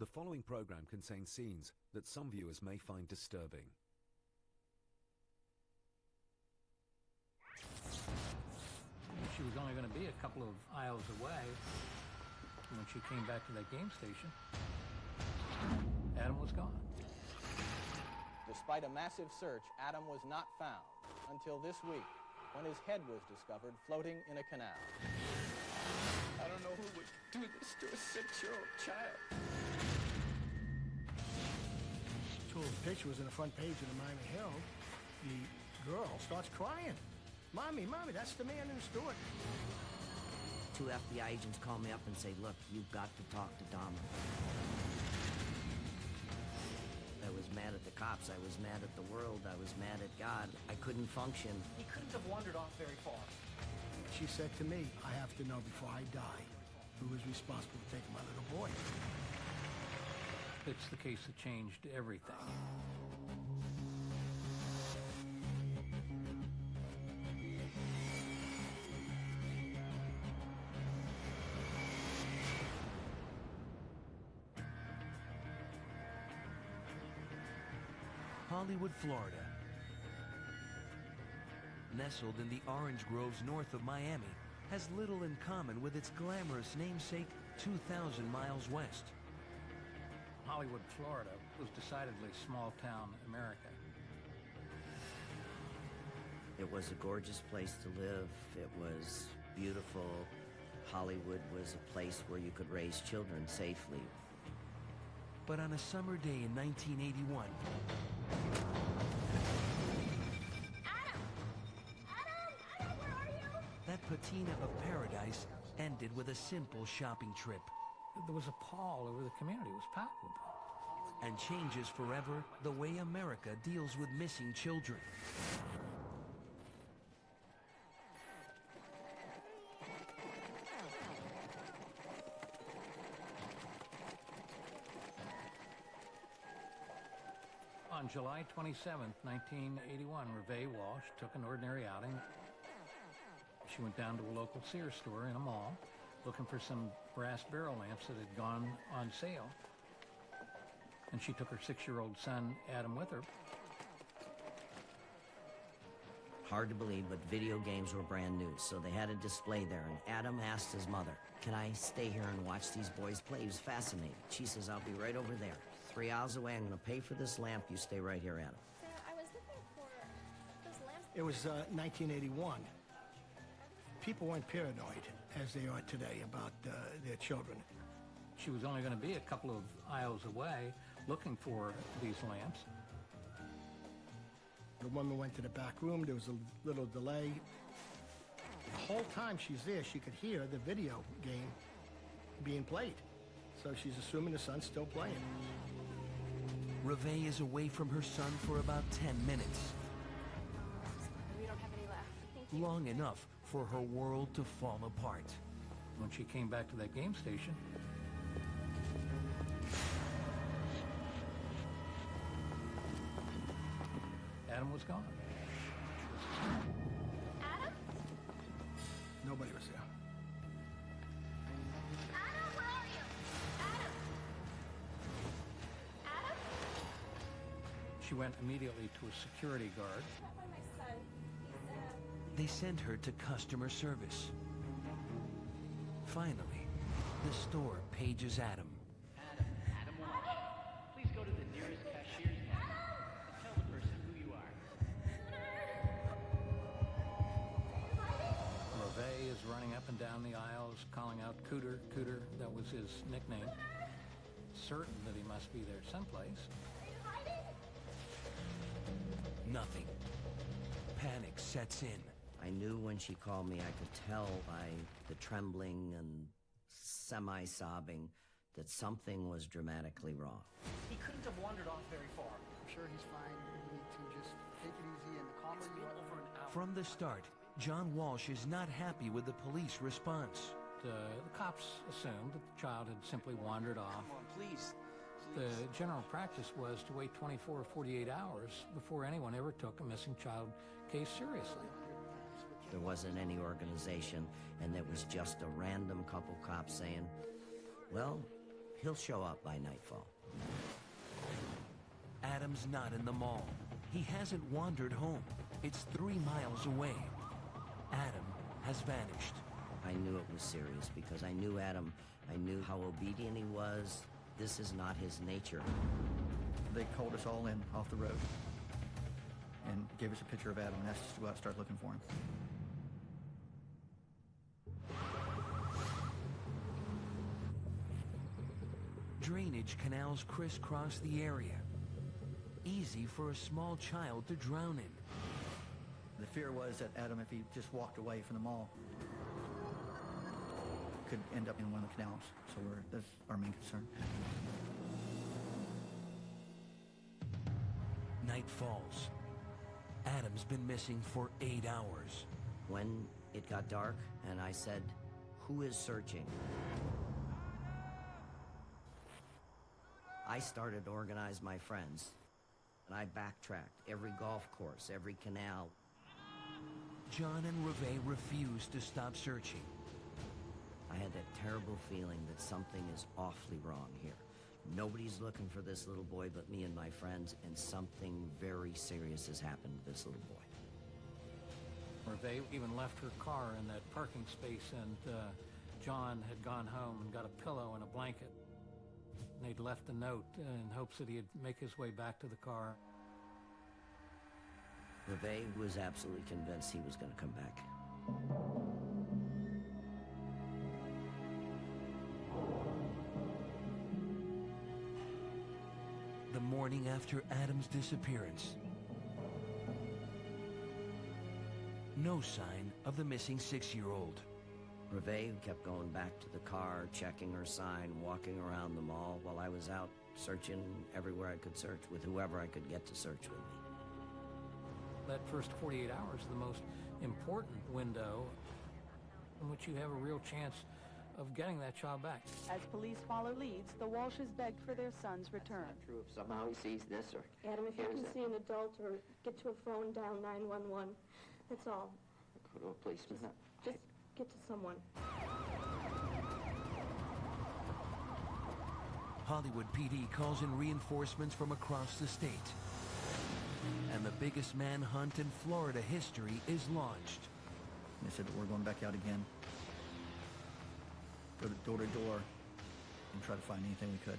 The following program contains scenes that some viewers may find disturbing. She was only going to be a couple of aisles away when she came back to that game station. Adam was gone. Despite a massive search, Adam was not found until this week, when his head was discovered floating in a canal. I don't know who would do this to a 6-year-old child. The picture was in the front page of the Miami Herald. The girl starts crying. Mommy, Mommy, that's the man in the store. 2 FBI agents call me up and say, look, you've got to talk to Dahmer. I was mad at the cops. I was mad at the world. I was mad at God. I couldn't function. He couldn't have wandered off very far. She said to me, I have to know before I die who was responsible for taking my little boy. It's the case that changed everything. Hollywood, Florida. Nestled in the orange groves north of Miami, has little in common with its glamorous namesake 2,000 miles west. Hollywood, Florida was decidedly small-town America. It was a gorgeous place to live. It was beautiful. Hollywood was a place where you could raise children safely. But on a summer day in 1981... Adam! Adam, where are you? That patina of paradise ended with a simple shopping trip. There was a pall over the community. It was palpable. And changes forever the way America deals with missing children. On July 27th, 1981, Reve Walsh took an ordinary outing. She went down to a local Sears store in a mall, looking for some brass barrel lamps that had gone on sale. And she took her 6-year-old son, Adam, with her. Hard to believe, but video games were brand new, so they had a display there, and Adam asked his mother, can I stay here and watch these boys play? He was fascinated. She says, I'll be right over there. 3 hours away, I'm going to pay for this lamp. You stay right here, Adam. Sarah, I was looking for those lamps. It was 1981. People weren't paranoid as they are today about their children. She was only going to be a couple of aisles away looking for these lamps. The woman went to the back room. There was a little delay. The whole time she's there, she could hear the video game being played. So she's assuming the son's still playing. Reve is away from her son for about 10 minutes. We don't have any left. Thank you. Long enough for her world to fall apart. When she came back to that game station, Adam was gone. Adam? Nobody was there. Adam, where are you? Adam? Adam? She went immediately to a security guard. I can't find my son. They sent her to customer service. Finally, the store pages Adam. Adam Walsh. Please go to the nearest cashier's desk and tell the person who you are. Reve is running up and down the aisles, calling out Cooter, Cooter. That was his nickname. Certain that he must be there someplace. Nothing. Panic sets in. I knew when she called me, I could tell by the trembling and semi-sobbing that something was dramatically wrong. He couldn't have wandered off very far. I'm sure he's fine. You need to just take it easy, and the calmer you are. Over an hour. From the start, John Walsh is not happy with the police response. The cops assumed that the child had simply wandered off. Come on, please. The general practice was to wait 24 or 48 hours before anyone ever took a missing child case seriously. There wasn't any organization, and there was just a random couple cops saying, well, He'll show up by nightfall. Adam's not in the mall. He hasn't wandered home. It's 3 miles away. Adam has vanished. I knew it was serious because I knew Adam. I knew how obedient he was. This is not his nature. They called us all in off the road and gave us a picture of Adam and asked us to go out and start looking for him. Drainage canals crisscross the area. Easy for a small child to drown in. The fear was that Adam, if he just walked away from the mall, could end up in one of the canals. So that's our main concern. Night falls. Adam's been missing for 8 hours. When it got dark and I said, "Who is searching?" I started to organize my friends, and I backtracked every golf course, every canal. John and Reve refused to stop searching. I had that terrible feeling that something is awfully wrong here. Nobody's looking for this little boy but me and my friends, and something very serious has happened to this little boy. Reve even left her car in that parking space, and John had gone home and got a pillow and a blanket. And they'd left a note in hopes that he'd make his way back to the car. Reve was absolutely convinced he was going to come back. The morning after Adam's disappearance. No sign of the missing 6-year-old. Reve kept going back to the car, checking her sign, walking around the mall while I was out searching everywhere I could search with whoever I could get to search with me. That first 48 hours is the most important window in which you have a real chance of getting that child back. As police follow leads, the Walshes begged for their son's return. Not true if somehow he sees this or Adam, if you hears can it. see an adult or get to a phone, dial 911. That's all. Go to a policeman. Just get to someone. Hollywood PD calls in reinforcements from across the state. And the biggest manhunt in Florida history is launched. They said that we're going back out again, go door to door, and try to find anything we could.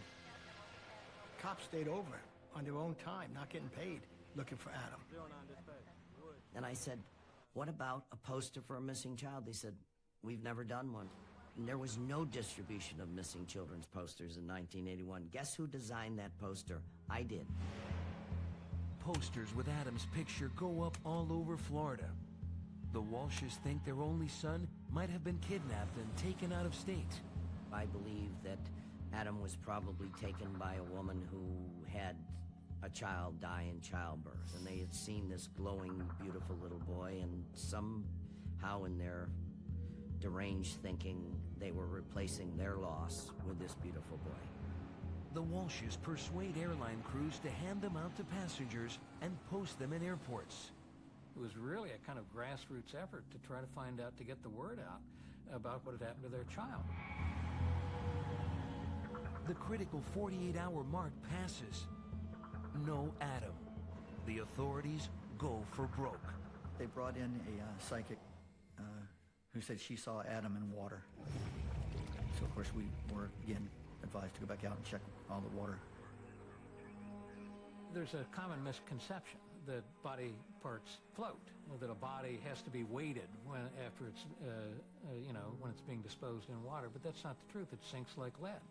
Cops stayed over on their own time, not getting paid, looking for Adam. And I said, "What about a poster for a missing child?" They said, "We've never done one." And there was no distribution of missing children's posters in 1981. Guess who designed that poster? I did. Posters with Adam's picture go up all over Florida. The Walshes think their only son might have been kidnapped and taken out of state. I believe that Adam was probably taken by a woman who had a child die in childbirth, and they had seen this glowing, beautiful little boy, and somehow in their deranged thinking, they were replacing their loss with this beautiful boy. The Walshes persuade airline crews to hand them out to passengers and post them in airports. It was really a kind of grassroots effort to try to find out, to get the word out about what had happened to their child. The critical 48-hour mark passes. No Adam. The authorities go for broke. They brought in a psychic who said she saw Adam in water. So, of course, we were, again, advised to go back out and check all the water. There's a common misconception that body parts float, or that a body has to be weighted after it's, when it's being disposed in water, but that's not the truth. It sinks like lead.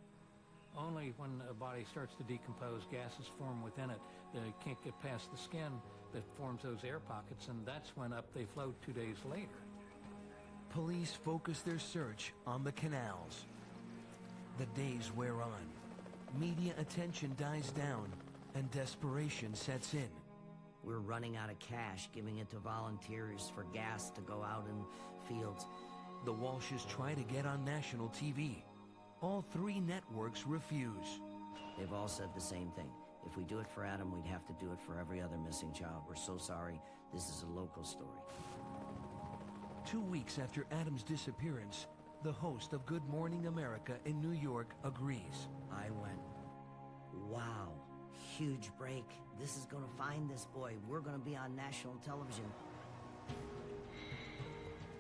Only when a body starts to decompose, gases form within it. They can't get past the skin that forms those air pockets, and that's when up they float 2 days later. Police focus their search on the canals. The days wear on. Media attention dies down, and desperation sets in. We're running out of cash, giving it to volunteers for gas to go out in fields. The Walshes try to get on national TV. All 3 networks refuse. They've all said the same thing. If we do it for Adam, we'd have to do it for every other missing child. We're so sorry. This is a local story. 2 weeks after Adam's disappearance, the host of Good Morning America in New York, agrees. I went, wow, huge break. This is gonna find this boy. We're gonna be on national television.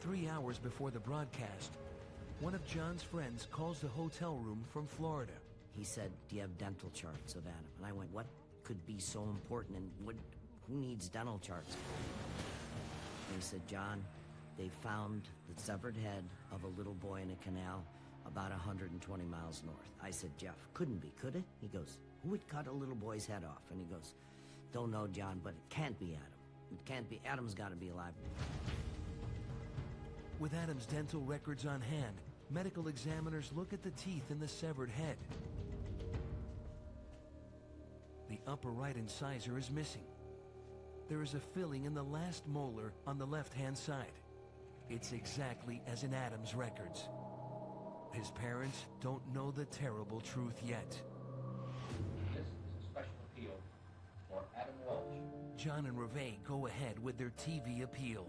3 hours before the broadcast, one of John's friends calls the hotel room from Florida. He said, do you have dental charts of Adam? And I went, what could be so important, and who needs dental charts? And he said, John, they found the severed head of a little boy in a canal about 120 miles north. I said, Jeff, couldn't be, could it? He goes, who would cut a little boy's head off? And he goes, don't know, John, but it can't be Adam. It can't be. Adam's got to be alive. With Adam's dental records on hand, medical examiners look at the teeth in the severed head. The upper right incisor is missing. There is a filling in the last molar on the left-hand side. It's exactly as in Adam's records. His parents don't know the terrible truth yet. This is a special appeal for Adam Walsh. John and Reve go ahead with their TV appeal.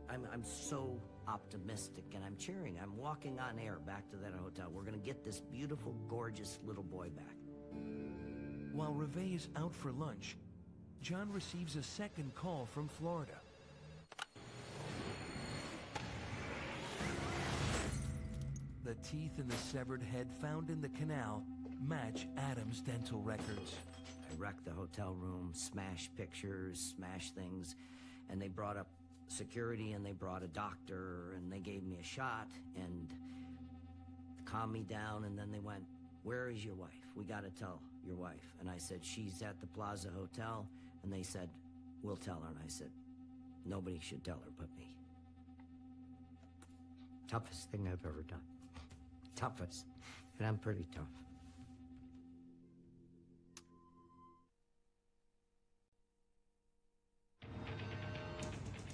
I'm so optimistic, and I'm cheering. I'm walking on air back to that hotel. We're going to get this beautiful, gorgeous little boy back. While Reve is out for lunch, John receives a second call from Florida. The teeth in the severed head found in the canal match Adam's dental records. I wrecked the hotel room, smashed pictures, smashed things, and they brought up security, and they brought a doctor, and they gave me a shot and calmed me down, and then they went, where is your wife? We got to tell your wife. And I said, she's at the Plaza Hotel. And they said, we'll tell her. And I said, nobody should tell her but me. Toughest thing I've ever done. Toughest. And I'm pretty tough.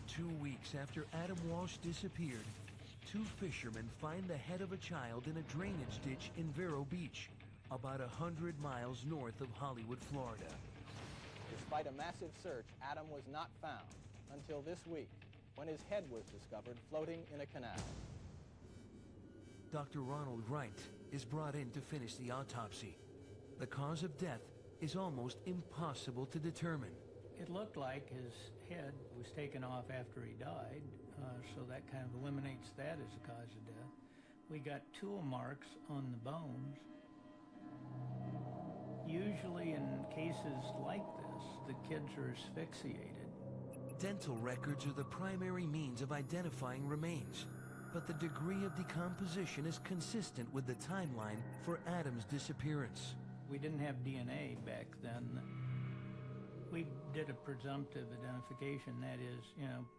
Two weeks after Adam Walsh disappeared, two fishermen find the head of a child in a drainage ditch in Vero Beach, about 100 miles north of Hollywood, Florida. Despite a massive search, Adam was not found until this week, when his head was discovered floating in a canal. Dr. Ronald Wright is brought in to finish the autopsy. The cause of death is almost impossible to determine. It looked like his head was taken off after he died, so that kind of eliminates that as a cause of death. We got tool marks on the bones. Usually in cases like this, the kids are asphyxiated. Dental records are the primary means of identifying remains, but the degree of decomposition is consistent with the timeline for Adam's disappearance. We didn't have DNA back then. We did a presumptive identification, that is,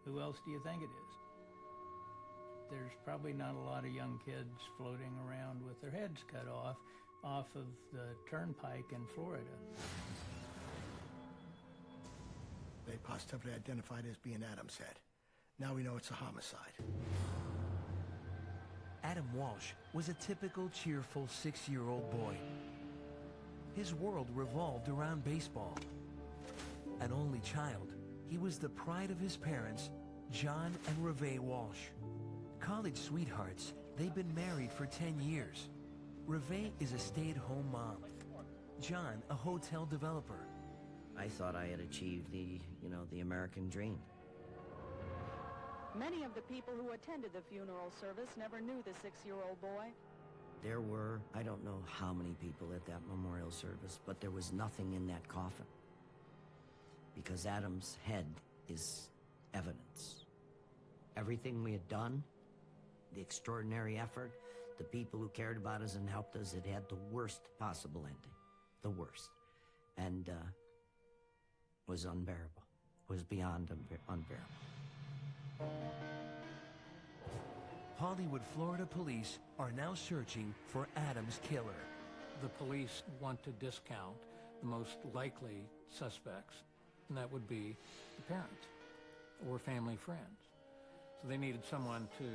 who else do you think it is? There's probably not a lot of young kids floating around with their heads cut off of the turnpike in Florida. They positively identified as being Adam's head. Now we know it's a homicide. Adam Walsh was a typical cheerful 6-year-old boy. His world revolved around baseball. An only child, he was the pride of his parents, John and Reve Walsh. College sweethearts, they've been married for 10 years. Reve is a stay-at-home mom. John, a hotel developer. I thought I had achieved the American dream. Many of the people who attended the funeral service never knew the 6-year-old boy. There were, I don't know how many people at that memorial service, but there was nothing in that coffin. Because Adam's head is evidence. Everything we had done, the extraordinary effort, the people who cared about us and helped us, it had the worst possible ending. The worst. And was unbearable. Was beyond unbearable. Hollywood, Florida police are now searching for Adam's killer. The police want to discount the most likely suspects, and that would be the parents or family friends. So they needed someone to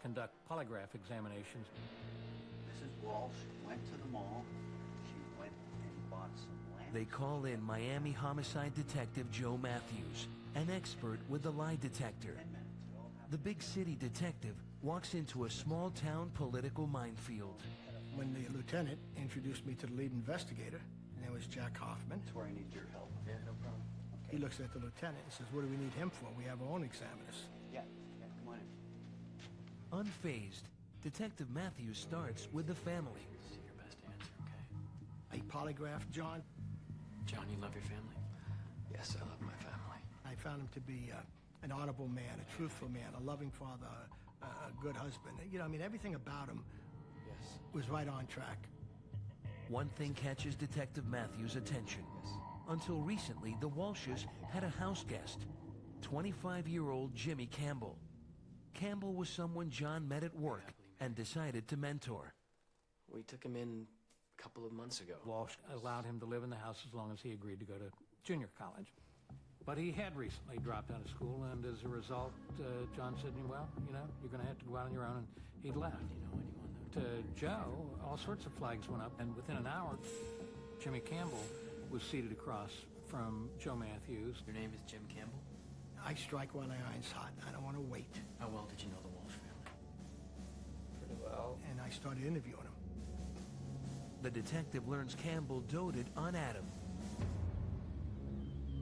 conduct polygraph examinations. Mrs. Walsh went to the mall. She went and bought some lamps. They call in Miami homicide detective Joe Matthews, an expert with the lie detector. The big city detective walks into a small-town political minefield. When the lieutenant introduced me to the lead investigator, his name was Jack Hoffman. That's where I need your help. Yeah, no problem. He looks at the lieutenant and says, what do we need him for? We have our own examiners. Yeah, come on in. Unfazed, Detective Matthews starts with the family. This is your best answer, okay? I polygraphed John. John, you love your family? Yes, I love my family. I found him to be an honorable man, a truthful man, a loving father, a good husband. You know, I mean, everything about him was right on track. One thing catches Detective Matthews' attention. Until recently, the Walshes had a house guest, 25-year-old Jimmy Campbell. Campbell was someone John met at work and decided to mentor. We took him in a couple of months ago. Walsh allowed him to live in the house as long as he agreed to go to junior college. But he had recently dropped out of school, and as a result, John said, well, you know, you're going to have to go out on your own, and he left. Do you know anyone that... To Joe, all sorts of flags went up, and within an hour, Jimmy Campbell was seated across from Joe Matthews. Your name is Jim Campbell? I strike while the iron's hot. I don't want to wait. How well did you know the Walsh family? Pretty well. And I started interviewing him. The detective learns Campbell doted on Adam.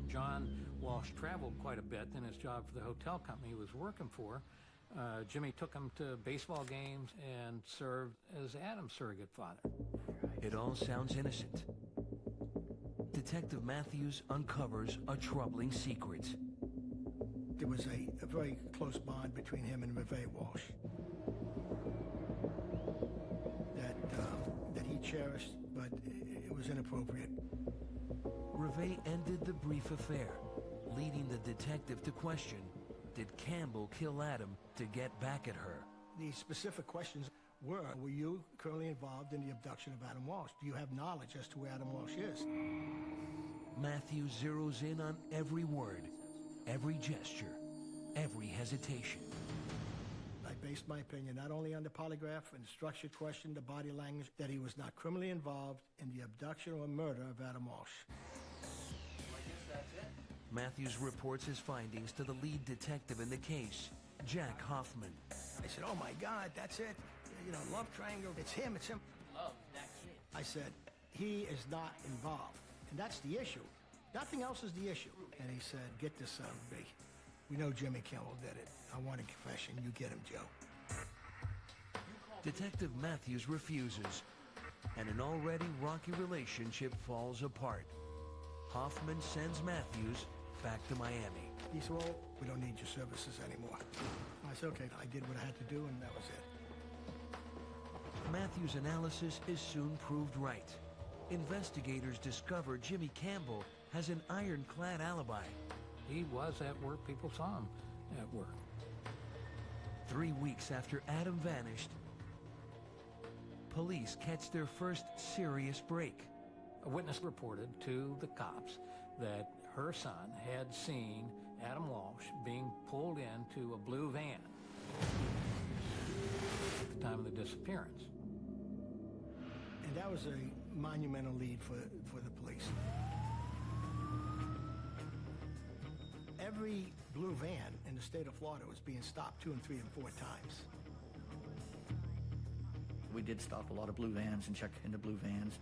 John Walsh traveled quite a bit in his job for the hotel company he was working for. Jimmy took him to baseball games and served as Adam's surrogate father. It all sounds innocent. Detective Matthews uncovers a troubling secret. There was a very close bond between him and Reve Walsh that he cherished, but it was inappropriate. Reve ended the brief affair, leading the detective to question, did Campbell kill Adam to get back at her? The specific questions were you currently involved in the abduction of Adam Walsh? Do you have knowledge as to where Adam Walsh is? Matthews zeroes in on every word, every gesture, every hesitation. I based my opinion not only on the polygraph and structured question, the body language, that he was not criminally involved in the abduction or murder of Adam Walsh. Matthews reports his findings to the lead detective in the case, Jack Hoffman. I said, oh my God, that's it. You know, love triangle, it's him, it's him. Love, that's it. I said, he is not involved. And that's the issue. Nothing else is the issue. And he said, get this son of a bitch. We know Jimmy Campbell did it. I want a confession. You get him, Joe. Detective Matthews refuses, and an already rocky relationship falls apart. Hoffman sends Matthews back to Miami. He said, well, we don't need your services anymore. I said, okay, I did what I had to do, and that was it. Matthews' analysis is soon proved right. Investigators discover Jimmy Campbell has an ironclad alibi. He was at work. People saw him at work. 3 weeks after Adam vanished, police catch their first serious break. A witness reported to the cops that her son had seen Adam Walsh being pulled into a blue van at the time of the disappearance. And that was a monumental lead for the police. Every blue van in the state of Florida was being stopped 2 and 3 and 4 times. We did stop a lot of blue vans and check into blue vans.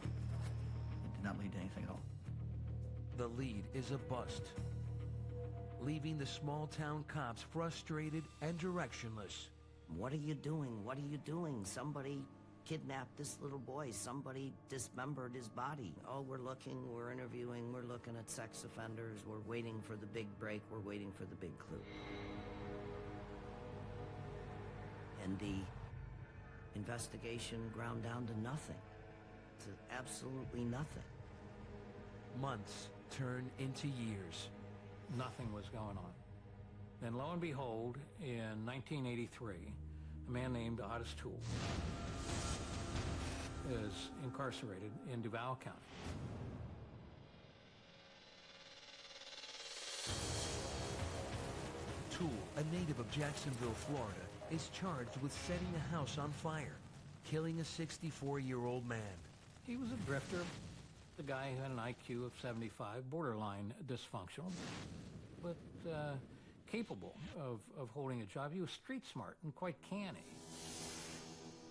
It did not lead to anything at all. The lead is a bust, leaving the small-town cops frustrated and directionless. What are you doing? What are you doing? Somebody kidnapped this little boy. Somebody dismembered his body. Oh, we're looking, we're interviewing, we're looking at sex offenders, we're waiting for the big break, we're waiting for the big clue. And the investigation ground down to nothing. To absolutely nothing. Months turn into years. Nothing was going on. Then lo and behold, in 1983, a man named Otis Toole is incarcerated in Duval County. Toole, a native of Jacksonville, Florida, is charged with setting a house on fire, killing a 64-year-old man. He was a drifter, the guy who had an IQ of 75, borderline dysfunctional, but capable of holding a job. He was street smart and quite canny.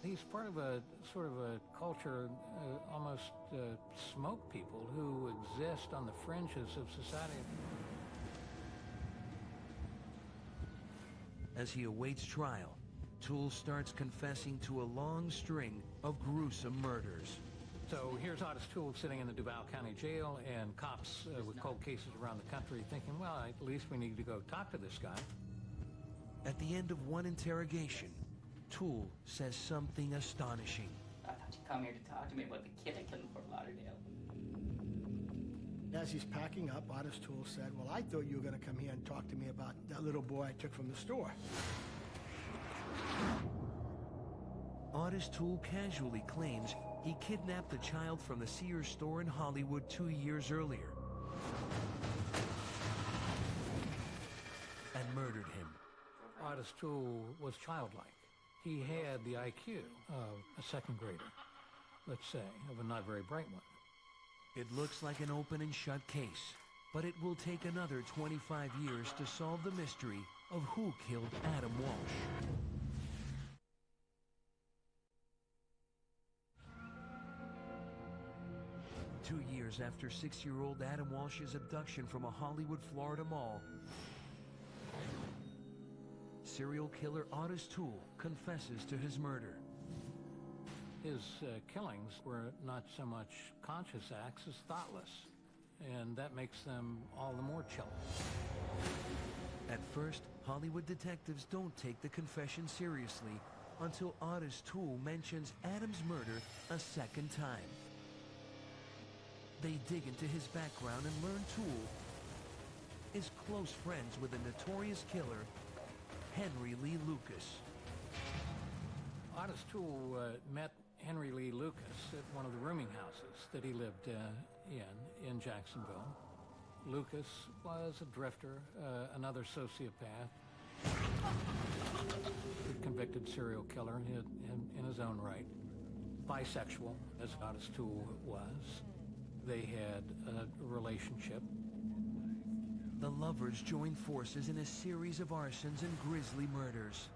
He's part of a sort of a culture, almost smoke people who exist on the fringes of society. As he awaits trial, Toole starts confessing to a long string of gruesome murders. So here's Otis Toole sitting in the Duval County Jail, and cops with cold cases around the country thinking, well, at least we need to go talk to this guy. At the end of one interrogation, Toole says something astonishing. I thought you'd come here to talk to me about the kid I killed in Fort Lauderdale. As he's packing up, Otis Toole said, well, I thought you were going to come here and talk to me about that little boy I took from the store. Otis Toole casually claims he kidnapped the child from the Sears store in Hollywood 2 years earlier and murdered him. Otis Toole was childlike. He had the IQ of a second grader, let's say, of a not very bright one. It looks like an open and shut case, but it will take another 25 years to solve the mystery of who killed Adam Walsh. Two years after 6-year-old Adam Walsh's abduction from a Hollywood, Florida mall, serial killer Otis Toole confesses to his murder. His killings were not so much conscious acts as thoughtless, and that makes them all the more chilling. At first, Hollywood detectives don't take the confession seriously until Otis Toole mentions Adam's murder a second time. They dig into his background and learn Toole is close friends with the notorious killer, Henry Lee Lucas. Otis Toole met Henry Lee Lucas at one of the rooming houses that he lived in Jacksonville. Lucas was a drifter, another sociopath, a convicted serial killer in his own right, bisexual, as Otis Toole was. They had a relationship. The lovers joined forces in a series of arsons and grisly murders.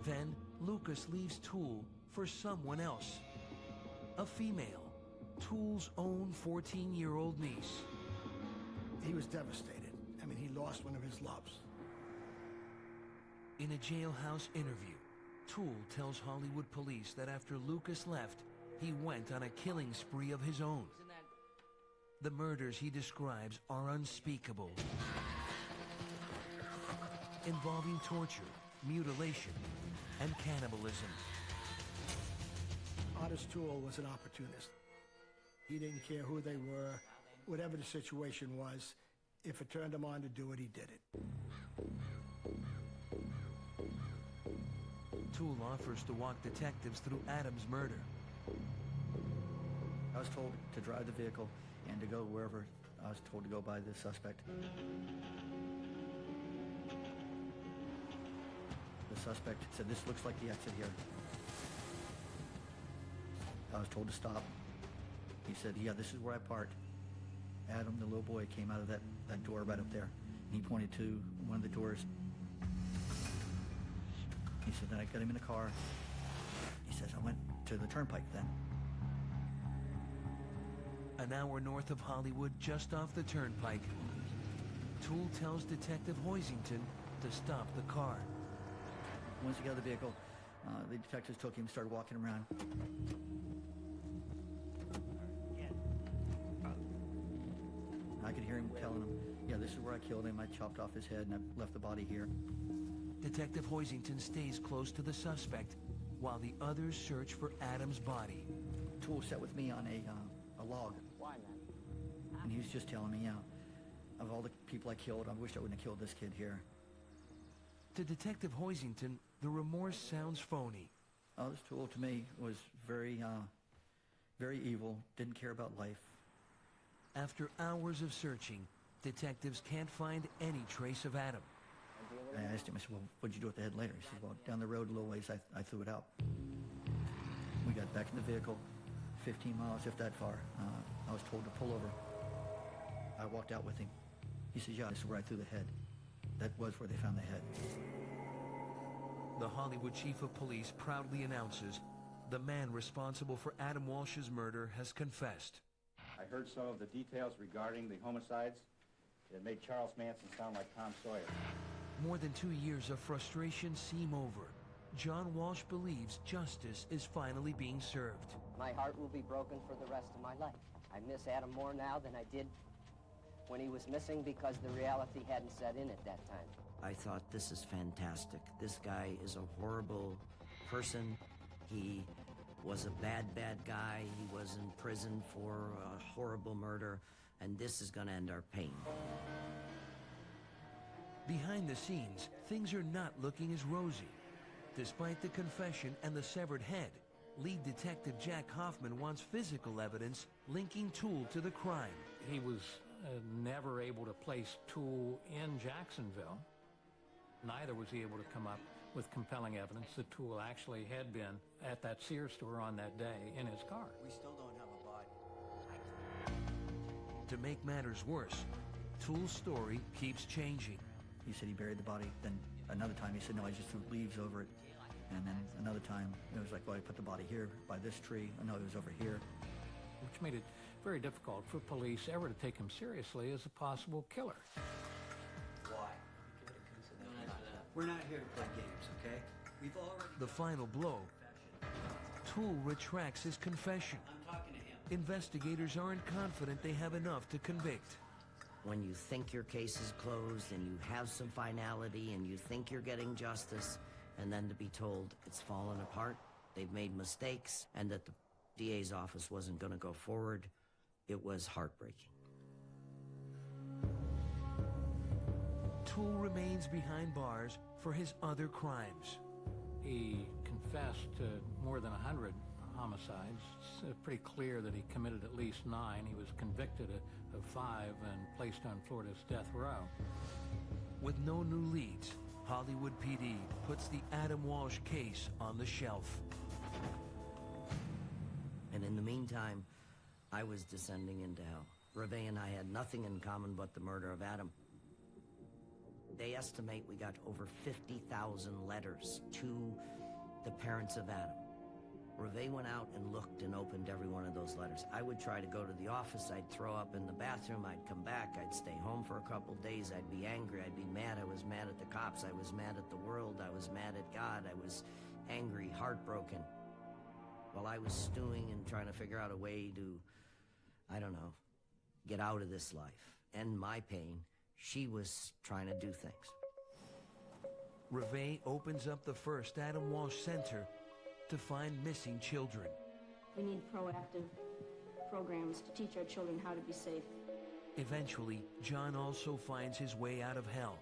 Then, Lucas leaves Toole for someone else. A female, Toole's own 14-year-old niece. He was devastated. I mean, he lost one of his loves. In a jailhouse interview, Toole tells Hollywood police that after Lucas left, he went on a killing spree of his own. The murders he describes are unspeakable, involving torture, mutilation, and cannibalism. Otis Toole was an opportunist. He didn't care who they were, whatever the situation was. If it turned him on to do it, he did it. Toole offers to walk detectives through Adam's murder. I was told to drive the vehicle and to go wherever I was told to go by the suspect. The suspect said, "This looks like the exit here." I was told to stop. He said, "Yeah, this is where I parked." Adam, the little boy, came out of that door right up there. And he pointed to one of the doors. He said, then I got him in the car. He says, I went to the turnpike then. An hour north of Hollywood, just off the turnpike, Toole tells Detective Hoisington to stop the car. Once he got out of the vehicle, the detectives took him and started walking around. I could hear him telling him, yeah, this is where I killed him. I chopped off his head and I left the body here. Detective Hoisington stays close to the suspect while the others search for Adam's body. Toole sat with me on a log. Why, man? And he was just telling me, yeah, of all the people I killed, I wish I wouldn't have killed this kid here. To Detective Hoisington, the remorse sounds phony. This Toole to me was very evil, didn't care about life. After hours of searching, detectives can't find any trace of Adam. I asked him, I said, well, what'd you do with the head later? He said, well, down the road a little ways, I threw it out. We got back in the vehicle, 15 miles, if that far. I was told to pull over. I walked out with him. He said, yeah, this is right through the head. That was where they found the head. The Hollywood chief of police proudly announces the man responsible for Adam Walsh's murder has confessed. I heard some of the details regarding the homicides. It made Charles Manson sound like Tom Sawyer. More than 2 years of frustration seem over. John Walsh believes justice is finally being served. My heart will be broken for the rest of my life. I miss Adam more now than I did when he was missing because the reality hadn't set in at that time. I thought, this is fantastic. This guy is a horrible person. He was a bad guy. He was in prison for a horrible murder, and this is going to end our pain. Behind the scenes, things are not looking as rosy. Despite the confession and the severed head, lead detective Jack Hoffman wants physical evidence linking Toole to the crime. He was never able to place Toole in Jacksonville. Neither was he able to come up with compelling evidence that Toole actually had been at that Sears store on that day in his car. We still don't have a body. To make matters worse, Toole's story keeps changing. He said he buried the body. Then another time he said, no, I just threw leaves over it. And then another time it was like, well, I put the body here by this tree. Oh, no, it was over here. Which made it very difficult for police ever to take him seriously as a possible killer. Why? We're not here to play games, okay? We've already... The final blow, Toole retracts his confession. I'm talking to him. Investigators aren't confident they have enough to convict. When you think your case is closed and you have some finality and you think you're getting justice, and then to be told it's fallen apart, they've made mistakes, and that the DA's office wasn't going to go forward, it was heartbreaking. Toole remains behind bars for his other crimes. He confessed to more than 100 homicides. It's pretty clear that he committed at least 9. He was convicted of 5 and placed on Florida's death row. With no new leads, Hollywood PD puts the Adam Walsh case on the shelf. And in the meantime, I was descending into hell. Reve and I had nothing in common but the murder of Adam. They estimate we got over 50,000 letters to the parents of Adam. Reve went out and looked and opened every one of those letters. I would try to go to the office, I'd throw up in the bathroom, I'd come back, I'd stay home for a couple days, I'd be angry, I'd be mad, I was mad at the cops, I was mad at the world, I was mad at God, I was angry, heartbroken. While I was stewing and trying to figure out a way to, I don't know, get out of this life, end my pain, she was trying to do things. Reve opens up the first Adam Walsh Center to find missing children. We need proactive programs to teach our children how to be safe. Eventually, John also finds his way out of hell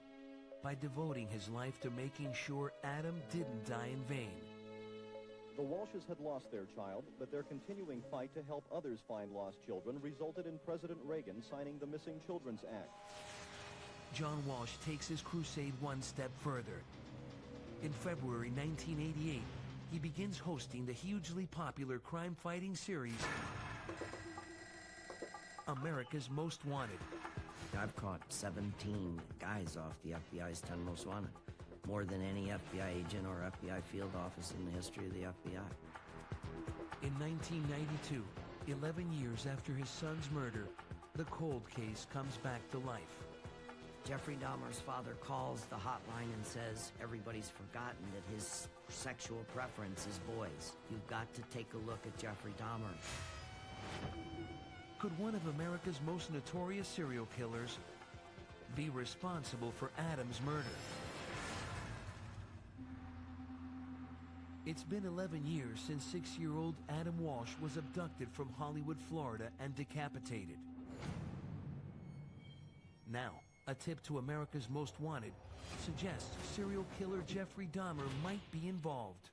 by devoting his life to making sure Adam didn't die in vain. The Walshes had lost their child, but their continuing fight to help others find lost children resulted in President Reagan signing the Missing Children's Act. John Walsh takes his crusade one step further. In February 1988, he begins hosting the hugely popular crime-fighting series, America's Most Wanted. I've caught 17 guys off the FBI's 10 Most Wanted. More than any FBI agent or FBI field office in the history of the FBI. In 1992, 11 years after his son's murder, the cold case comes back to life. Jeffrey Dahmer's father calls the hotline and says everybody's forgotten that his sexual preference is boys. You've got to take a look at Jeffrey Dahmer. Could one of America's most notorious serial killers be responsible for Adam's murder? It's been 11 years since 6-year-old Adam Walsh was abducted from Hollywood, Florida, and decapitated. Now, a tip to America's Most Wanted suggests serial killer Jeffrey Dahmer might be involved.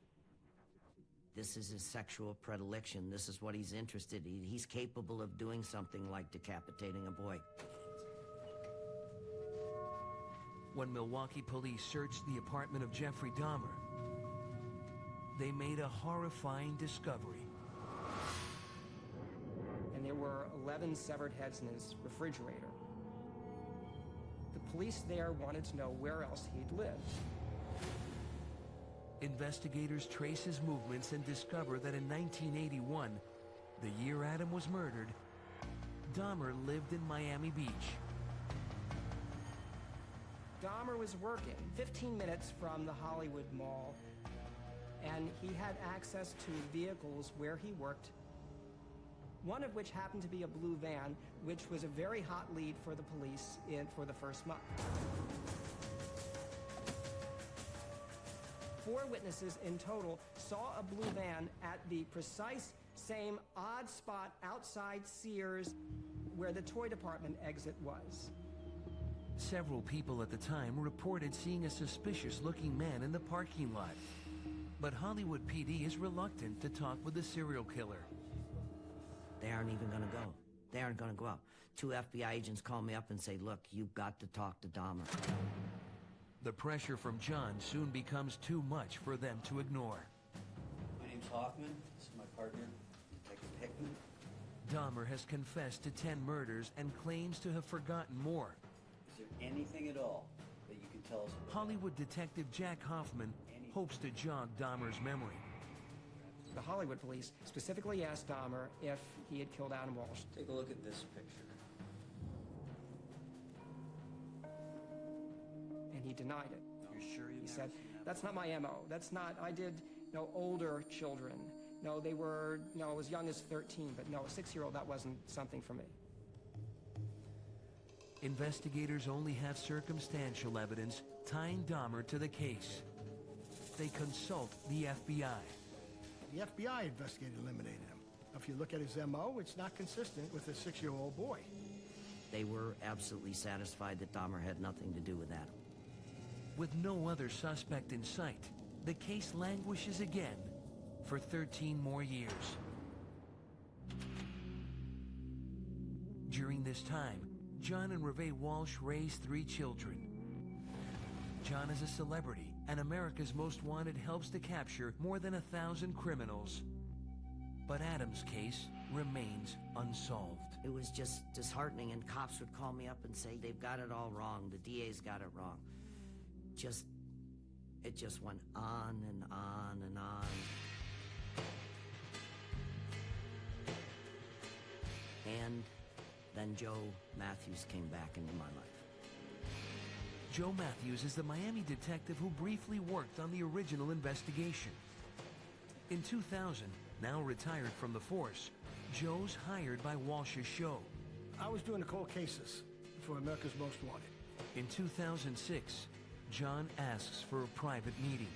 This is his sexual predilection. This is what he's interested in. He's capable of doing something like decapitating a boy. When Milwaukee police searched the apartment of Jeffrey Dahmer, they made a horrifying discovery. 11 severed heads in his refrigerator. The police there wanted to know where else he'd lived. Investigators trace his movements and discover that in 1981, the year Adam was murdered, Dahmer lived in Miami Beach. Dahmer was working 15 minutes from the Hollywood Mall, and he had access to vehicles where he worked, one of which happened to be a blue van, which was a very hot lead for the police for the first month. 4 witnesses in total saw a blue van at the precise same odd spot outside Sears where the toy department exit was. Several people at the time reported seeing a suspicious-looking man in the parking lot. But Hollywood PD is reluctant to talk with the serial killer. They aren't even going to go. They aren't going to go out. 2 FBI agents call me up and say, look, you've got to talk to Dahmer. The pressure from John soon becomes too much for them to ignore. My name's Hoffman. This is my partner, Detective Hickman. Dahmer has confessed to 10 murders and claims to have forgotten more. Is there anything at all that you can tell us about? Hollywood detective Jack Hoffman hopes to jog Dahmer's memory. The Hollywood police specifically asked Dahmer if he had killed Adam Walsh. Take a look at this picture. And he denied it. You're sure He said, that's not my MO. That's not, I did, older children. No, they were, as young as 13, but no, a 6-year-old, that wasn't something for me. Investigators only have circumstantial evidence tying Dahmer to the case. They consult the FBI. The FBI investigator eliminated him. If you look at his MO, it's not consistent with a 6-year-old boy. They were absolutely satisfied that Dahmer had nothing to do with Adam. With no other suspect in sight, the case languishes again for 13 more years. During this time, John and Reve Walsh raised 3 children. John is a celebrity, and America's Most Wanted helps to capture more than 1,000 criminals. But Adam's case remains unsolved. It was just disheartening, and cops would call me up and say, they've got it all wrong, the DA's got it wrong. It just went on and on and on. And then Joe Matthews came back into my life. Joe Matthews is the Miami detective who briefly worked on the original investigation. In 2000, now retired from the force, Joe's hired by Walsh's show. I was doing the cold cases for America's Most Wanted. In 2006, John asks for a private meeting.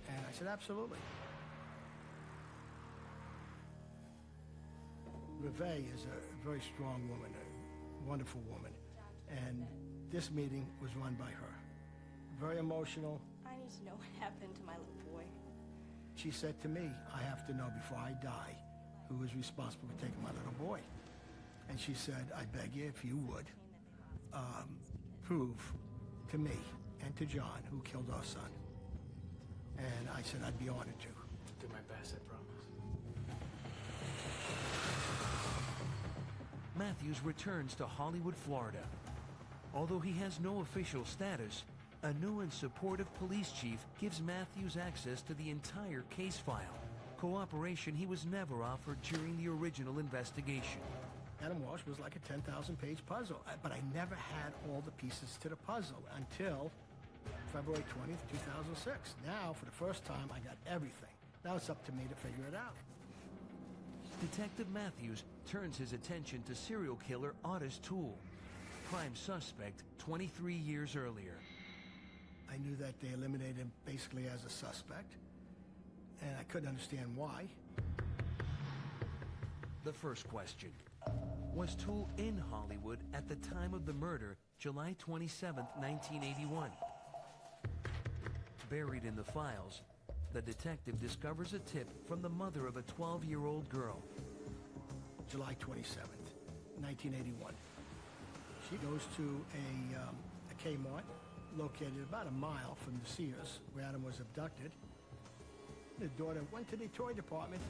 And I said, absolutely. Reve is a very strong woman, a wonderful woman. And this meeting was run by her. Very emotional. I need to know what happened to my little boy. She said to me, I have to know before I die who is responsible for taking my little boy. And she said, I beg you, if you would, prove to me and to John who killed our son. And I said I'd be honored to. Do my best, I promise. Matthews returns to Hollywood, Florida. Although he has no official status, a new and supportive police chief gives Matthews access to the entire case file, cooperation he was never offered during the original investigation. Adam Walsh was like a 10,000-page puzzle, but I never had all the pieces to the puzzle until February 20th, 2006. Now, for the first time, I got everything. Now it's up to me to figure it out. Detective Matthews turns his attention to serial killer Otis Toole, prime suspect 23 years earlier. I knew that they eliminated him basically as a suspect, and I couldn't understand why. The first question. Was Toole in Hollywood at the time of the murder, July 27, 1981? Buried in the files, the detective discovers a tip from the mother of a 12-year-old girl. July 27th, 1981. She goes to a Kmart located about a mile from the Sears where Adam was abducted. The daughter went to the toy department.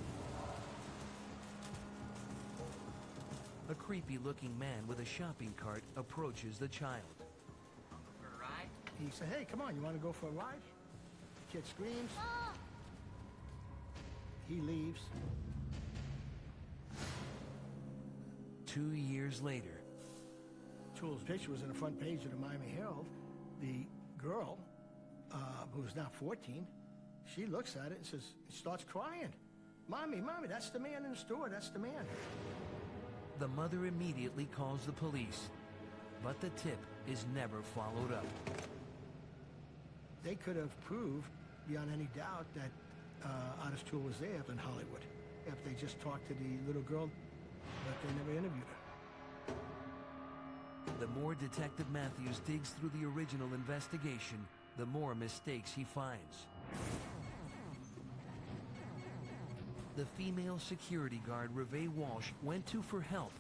A creepy-looking man with a shopping cart approaches the child. For a ride? He said, hey, come on, you want to go for a ride? The kid screams. He leaves. 2 years later. Tools' picture was in the front page of the Miami Herald. The girl, who's now 14, she looks at it and starts crying. Mommy, Mommy, that's the man in the store, that's the man. The mother immediately calls the police, but the tip is never followed up. They could have proved beyond any doubt that Artist Tool was there in Hollywood if they just talked to the little girl, but they never interviewed her. The more Detective Matthews digs through the original investigation, the more mistakes he finds. The female security guard Reve Walsh went to for help,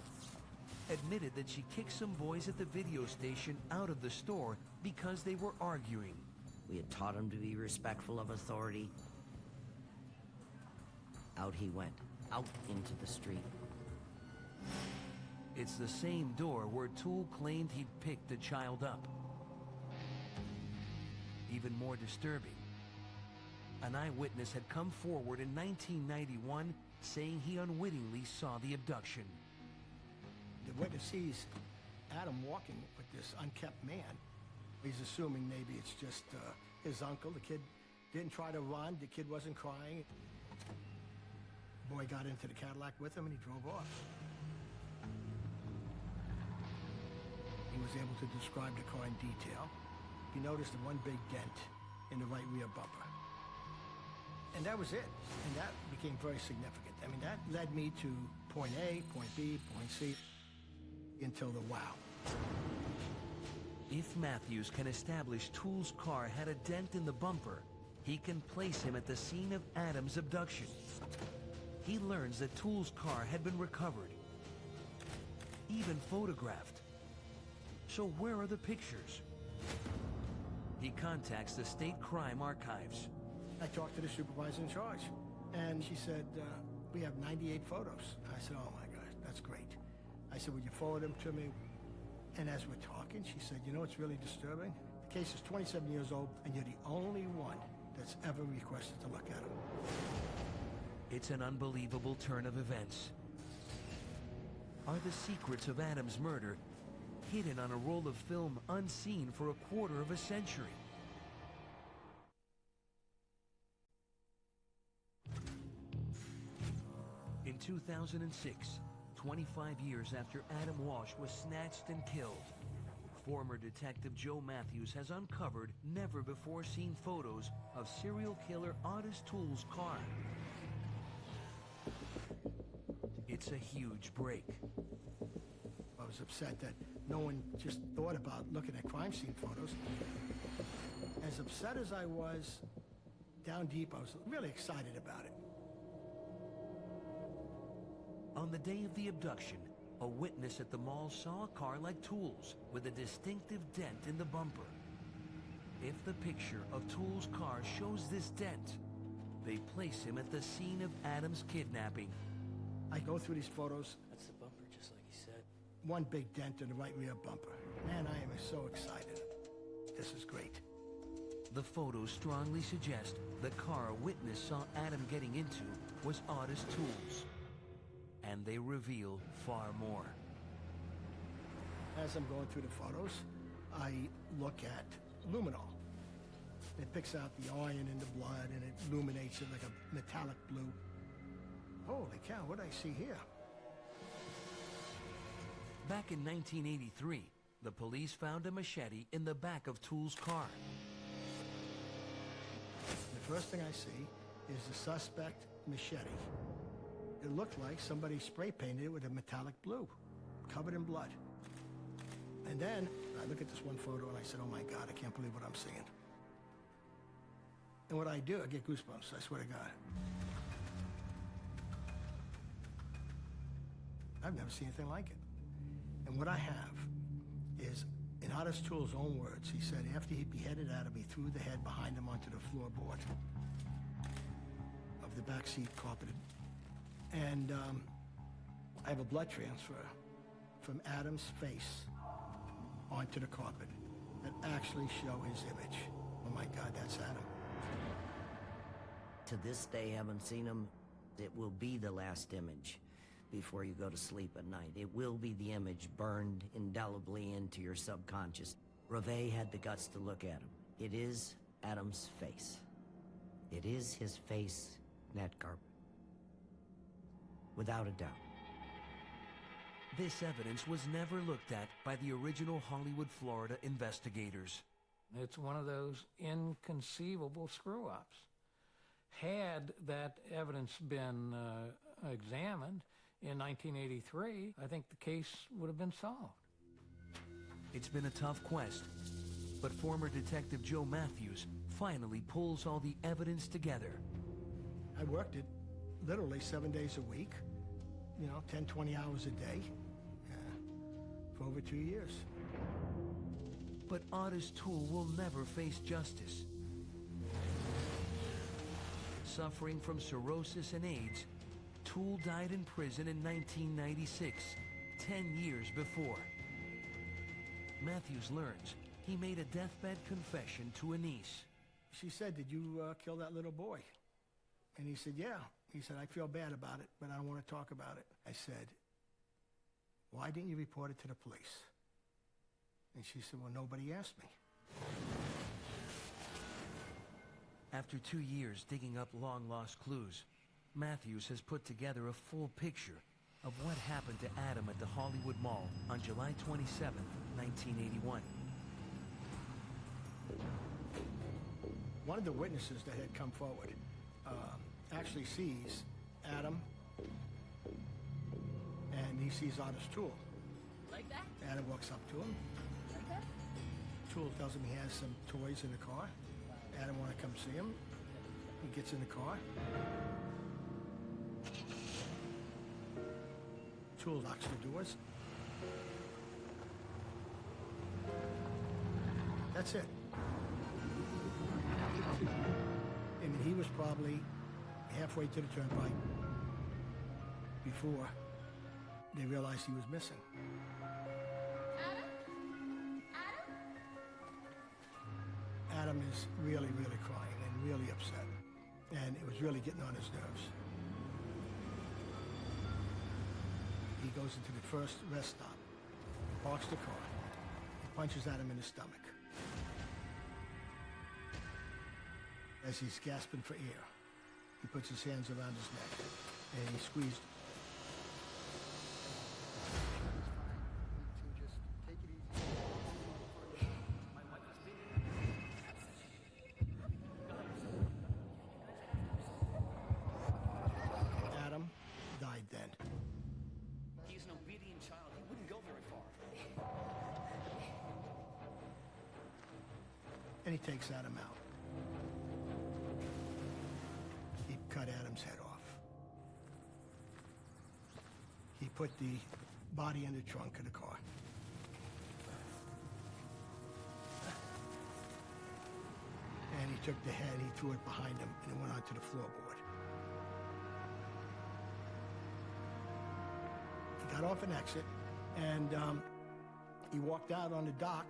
admitted that she kicked some boys at the video station out of the store because they were arguing. We had taught him to be respectful of authority. Out he went, out into the street. It's the same door where Toole claimed he'd picked the child up. Even more disturbing, an eyewitness had come forward in 1991 saying he unwittingly saw the abduction. The witness sees Adam walking with this unkept man. He's assuming maybe it's just his uncle. The kid didn't try to run. The kid wasn't crying. The boy got into the Cadillac with him and he drove off. He was able to describe the car in detail. He noticed the one big dent in the right rear bumper. And that was it. And that became very significant. I mean, that led me to point A, point B, point C, until the wow. If Matthews can establish Toole's car had a dent in the bumper, he can place him at the scene of Adam's abduction. He learns that Toole's car had been recovered, even photographed. So where are the pictures? He contacts the State Crime Archives. I talked to the supervisor in charge, and she said, we have 98 photos. I said, oh my gosh, that's great. I said, would you forward them to me? And as we're talking, she said, you know what's really disturbing? The case is 27 years old, and you're the only one that's ever requested to look at them. It's an unbelievable turn of events. Are the secrets of Adam's murder hidden on a roll of film unseen for a quarter of a century? In 2006, 25 years after Adam Walsh was snatched and killed, former Detective Joe Matthews has uncovered never-before-seen photos of serial killer Otis Toole's car. It's a huge break. I was upset that no one just thought about looking at crime scene photos. As upset as I was, down deep, I was really excited about it. On the day of the abduction, a witness at the mall saw a car like Toole's with a distinctive dent in the bumper. If the picture of Toole's car shows this dent, they place him at the scene of Adam's kidnapping. I go through these photos. That's the bumper, just like he said. One big dent in the right rear bumper. Man, I am so excited. This is great. The photos strongly suggest the car a witness saw Adam getting into was Otis Toole's. And they reveal far more. As I'm going through the photos, I look at luminol. It picks out the iron in the blood and it illuminates it like a metallic blue. Holy cow, what do I see here? Back in 1983, the police found a machete in the back of Toole's car. The first thing I see is the suspect machete. It looked like somebody spray painted it with a metallic blue, covered in blood. And then I look at this one photo and I said, oh my God, I can't believe what I'm seeing. And what I do, I get goosebumps, I swear to God. I've never seen anything like it. And what I have is, in Otis Toole's own words, he said after he beheaded Adam, he threw the head behind him onto the floorboard of the back seat carpeted. And I have a blood transfer from Adam's face onto the carpet that actually show his image. Oh my God, that's Adam. To this day, haven't seen him. It will be the last image before you go to sleep at night. It will be the image burned indelibly into your subconscious. Reve had the guts to look at him. It is Adam's face. It is his face, net carpet. Without a doubt. This evidence was never looked at by the original Hollywood, Florida investigators. It's one of those inconceivable screw-ups. Had that evidence been examined in 1983, I think the case would have been solved. It's been a tough quest, but former Detective Joe Matthews finally pulls all the evidence together. I worked it literally 7 days a week, 10, 20 hours a day, for over 2 years. But Otis Toole will never face justice. Suffering from cirrhosis and AIDS, Toole died in prison in 1996, 10 years before. Matthews learns he made a deathbed confession to a niece. She said, "Did you kill that little boy?" And he said, "Yeah." He said, "I feel bad about it, but I don't want to talk about it." I said, "Why didn't you report it to the police?" And she said, "Well, nobody asked me." After 2 years digging up long-lost clues, Matthews has put together a full picture of what happened to Adam at the Hollywood Mall on July 27, 1981. One of the witnesses that had come forward actually sees Adam, and he sees Otis Toole. Like that? Adam walks up to him. Like that? Toole tells him he has some toys in the car. Adam want to come see him. He gets in the car. Toole locks the doors. That's it. I mean, he was probably halfway to the turnpike before they realized he was missing. Adam is really, really crying and really upset. And it was really getting on his nerves. He goes into the first rest stop, parks the car, he punches Adam in the stomach. As he's gasping for air, he puts his hands around his neck and he squeezed. Adam died then. He's an obedient child. He wouldn't go very far. And he takes Adam out. He cut Adam's head off. He put the body in the trunk of the car. And he took the head, he threw it behind him, and it went onto the floorboard. He got off an exit, and he walked out on the dock,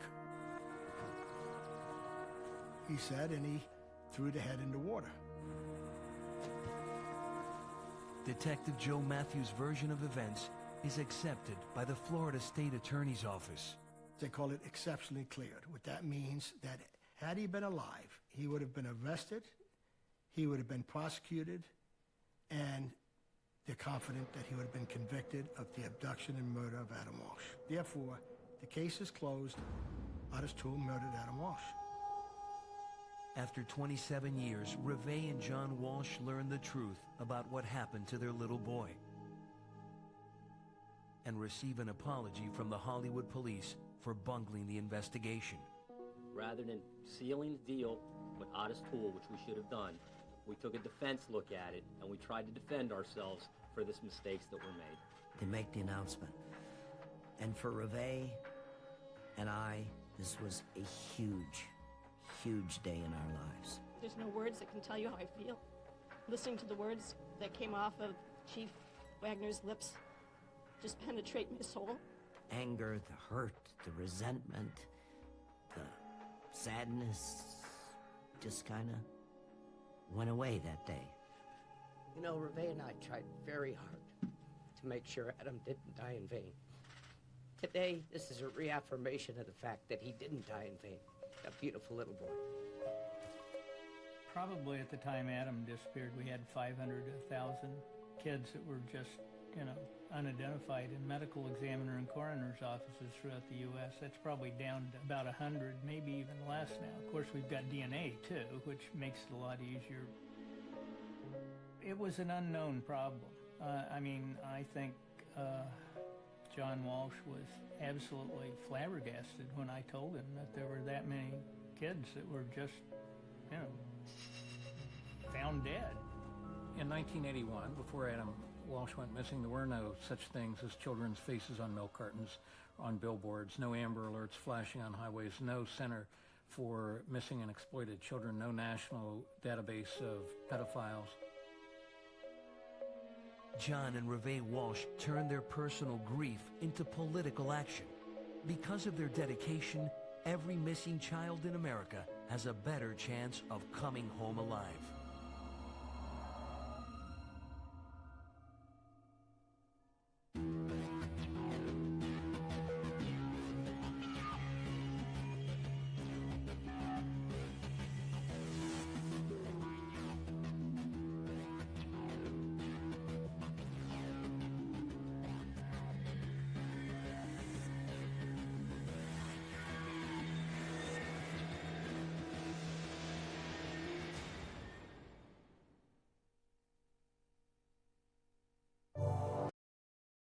he said, and he threw the head in the water. Detective Joe Matthews' version of events is accepted by the Florida State Attorney's Office. They call it exceptionally cleared. What that means that had he been alive, he would have been arrested, he would have been prosecuted, and they're confident that he would have been convicted of the abduction and murder of Adam Walsh. Therefore, the case is closed. Otis Toole murdered Adam Walsh. After 27 years, Reve and John Walsh learned the truth about what happened to their little boy and receive an apology from the Hollywood police for bungling the investigation. Rather than sealing the deal with Otis Toole, which we should have done, we took a defense look at it, and we tried to defend ourselves for the mistakes that were made. They make the announcement. And for Reve and I, this was a huge, huge day in our lives. There's no words that can tell you how I feel. Listening to the words that came off of Chief Wagner's lips just penetrate my soul. anger, the hurt, the resentment, the sadness just kind of went away that day. You know, Reve and I tried very hard to make sure Adam didn't die in vain. Today, this is a reaffirmation of the fact that he didn't die in vain. A beautiful little boy. Probably at the time Adam disappeared, we had 500 to 1,000 kids that were just, unidentified in medical examiner and coroner's offices throughout the U.S. That's probably down to about 100, maybe even less now. Of course, we've got DNA, too, which makes it a lot easier. It was an unknown problem. I think John Walsh was absolutely flabbergasted when I told him that there were that many kids that were just, found dead. In 1981, before Adam Walsh went missing, there were no such things as children's faces on milk cartons, on billboards, no Amber Alerts flashing on highways, no Center for Missing and Exploited Children, no national database of pedophiles. John and Reve Walsh turned their personal grief into political action. Because of their dedication, every missing child in America has a better chance of coming home alive.